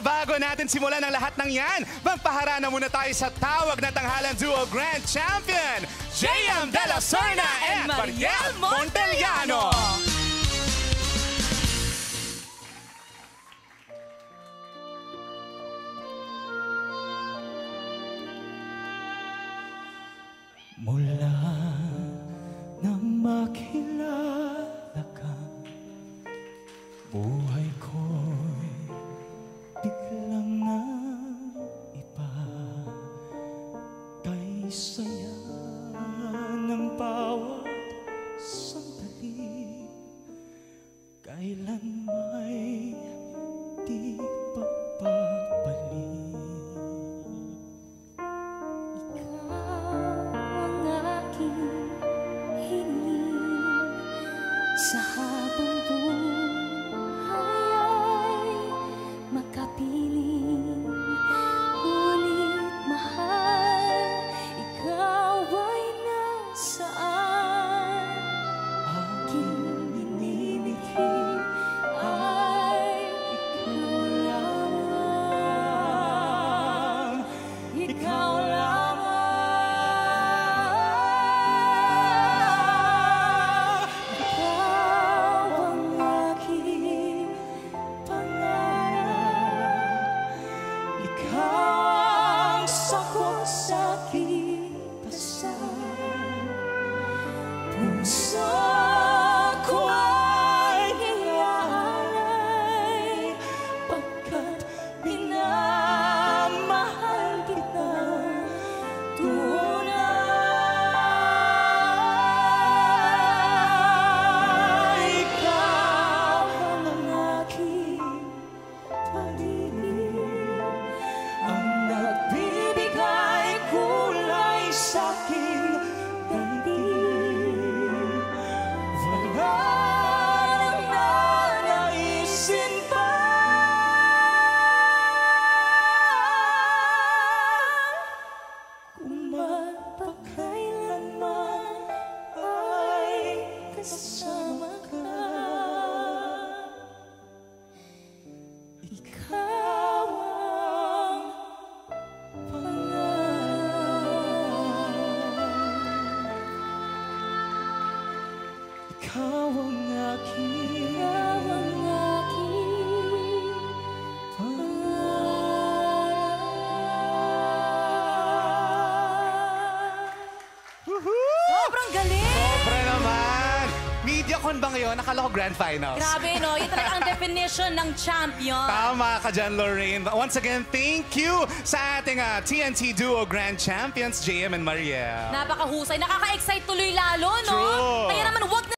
bago natin simulan ang lahat ng yan, magpaharana muna tayo sa tawag na tanghalan duo Grand Champion, JM De La Serna and Mariel Montellano. Mula nang makilala ka, buhay ko'y biglang naiba. Kay saya ng bawat sandali, kailan may di pagbabalik. Sa habang buhay ay makapiling, ngunit mahal, ikaw ay nasaan? Aking minimithi ay ikaw lamang, ikaw lamang. Puso ko ay ialay, pagkat minamahal kita tunay. Ikaw ang aking pag-ibig, ang nagbibigay kulay sa'king daigdig. Kasama ka, ikaw ang pangarap. Ikaw ang aking pangarap. Sobrang galing! Sobra naman! Mediacon ba ngayon? Akala ko Grand Finals. Grabe, no? Yun talaga ang definition ng champion. Tama ka dyan, Lorraine. Once again, thank you sa ating TNT Duo Grand Champions, JM and Mariel. Napakahusay. Nakaka-excite tuloy lalo, no? True. Kaya naman,